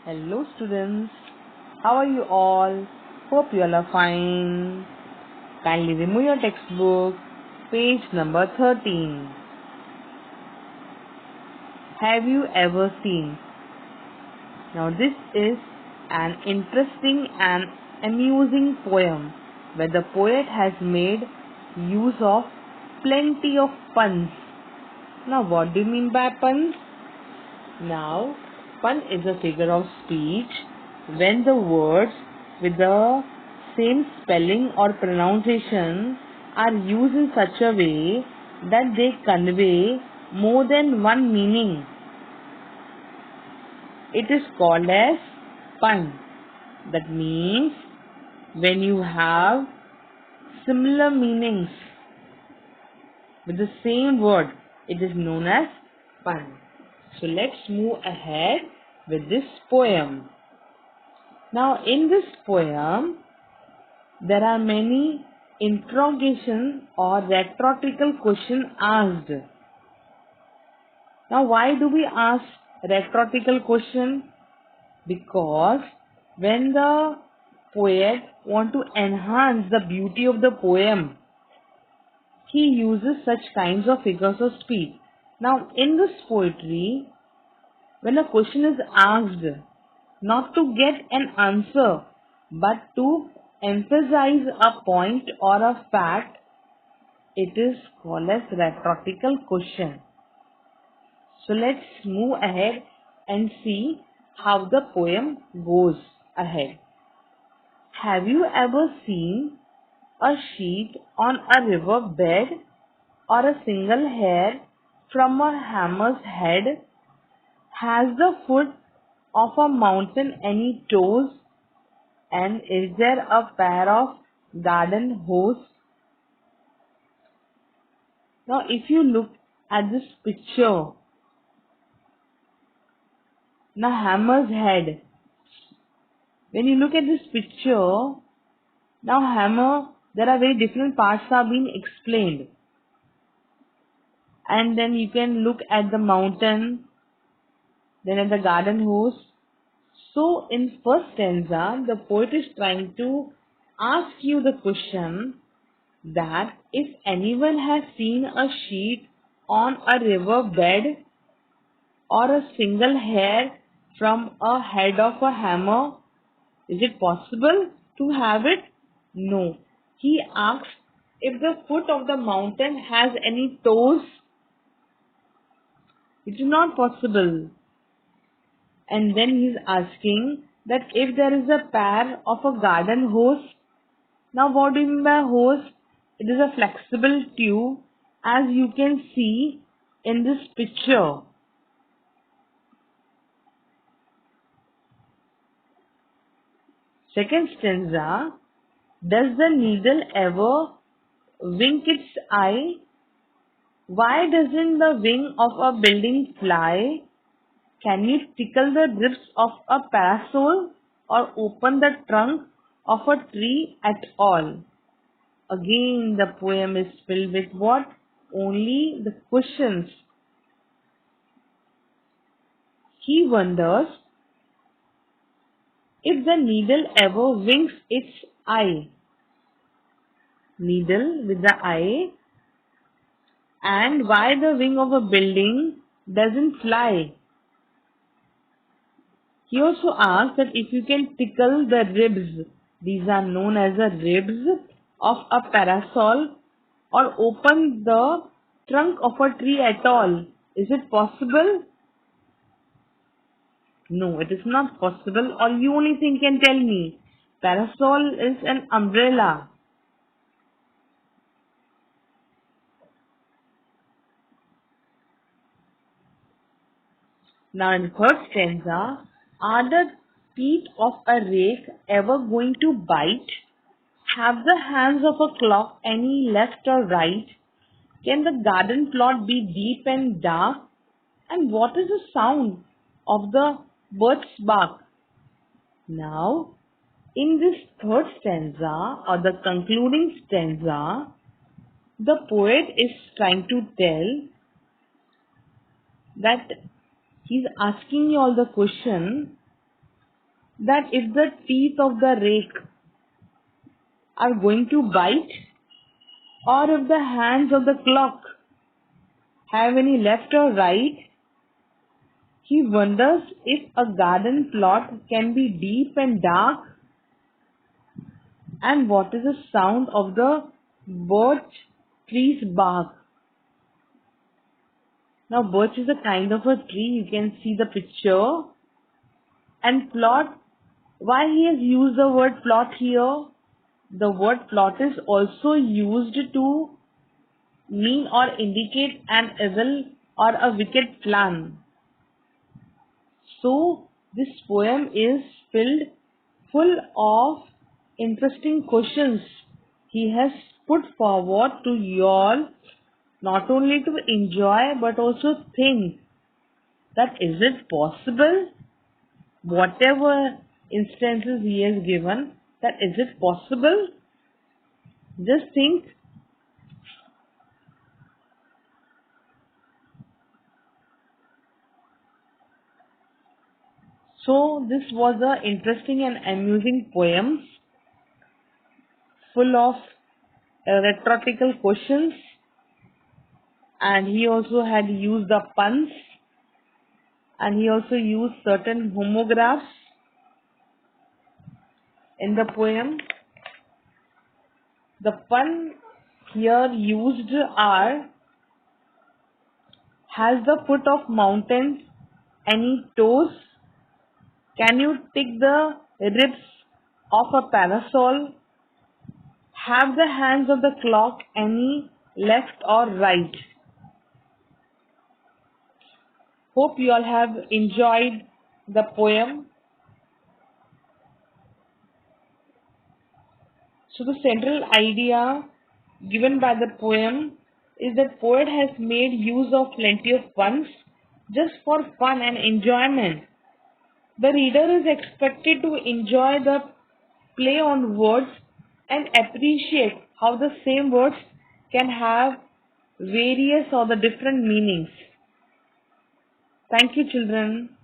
Hello students, how are you all? Hope you all are fine. Kindly remove your textbook, page number 13. Have you ever seen? Now this is an interesting and amusing poem where the poet has made use of plenty of puns. Now what do you mean by puns? Now, pun is a figure of speech when the words with the same spelling or pronunciation are used in such a way that they convey more than one meaning. It is called as pun. That means when you have similar meanings with the same word, it is known as pun. So let's move ahead with this poem. Now in this poem, there are many interrogation or rhetorical questions asked. Now why do we ask rhetorical question? Because when the poet want to enhance the beauty of the poem, he uses such kinds of figures of speech. Now in this poetry, when a question is asked, not to get an answer, but to emphasize a point or a fact, it is called as rhetorical question. So let's move ahead and see how the poem goes ahead. Have you ever seen a sheet on a river bed or a single hair from a hammer's head? Has the foot of a mountain any toes? And is there a pair of garden hose? Now if you look at this picture, now hammer's head. When you look at this picture, now hammer, there are very different parts are being explained. And then you can look at the mountain, then at the garden hose. So in first stanza, the poet is trying to ask you the question that if anyone has seen a sheet on a river bed or a single hair from a head of a hammer, is it possible to have it? No. He asks if the foot of the mountain has any toes. It is not possible. And then he is asking that if there is a pair of a garden hose. Now what do you mean by hose? It is a flexible tube as you can see in this picture. Second stanza, does the needle ever wink its eye? Why doesn't the wing of a building fly? Can you tickle the ribs of a parasol or open the trunk of a tree at all? Again, the poem is filled with what? Only the questions. He wonders if the needle ever winks its eye. Needle with the eye. And why the wing of a building doesn't fly? He also asks that if you can tickle the ribs, these are known as the ribs of a parasol, or open the trunk of a tree at all. Is it possible? No, it is not possible. Or you only think can tell me. Parasol is an umbrella. Now in third stanza, are the teeth of a rake ever going to bite? Have the hands of a clock any left or right? Can the garden plot be deep and dark? And what is the sound of the bird's bark? Now, in this third stanza or the concluding stanza, the poet is trying to tell that he's asking you all the question that if the teeth of the rake are going to bite, or if the hands of the clock have any left or right, he wonders if a garden plot can be deep and dark, and what is the sound of the birch tree's bark. Now birch is a kind of a tree, you can see the picture. And plot, why he has used the word plot here? The word plot is also used to mean or indicate an evil or a wicked plan. So this poem is full of interesting questions he has put forward to you all, not only to enjoy but also think that is it possible, whatever instances he has given, that is it possible. Just think. So this was a interesting and amusing poem full of rhetorical questions, and he also had used the puns, and he also used certain homographs in the poem. The pun here used are: has the foot of mountains any toes? Can you tick the ribs of a parasol? Have the hands of the clock any left or right? Hope you all have enjoyed the poem. So the central idea given by the poem is that poet has made use of plenty of puns just for fun and enjoyment. The reader is expected to enjoy the play on words and appreciate how the same words can have various or the different meanings. Thank you, children.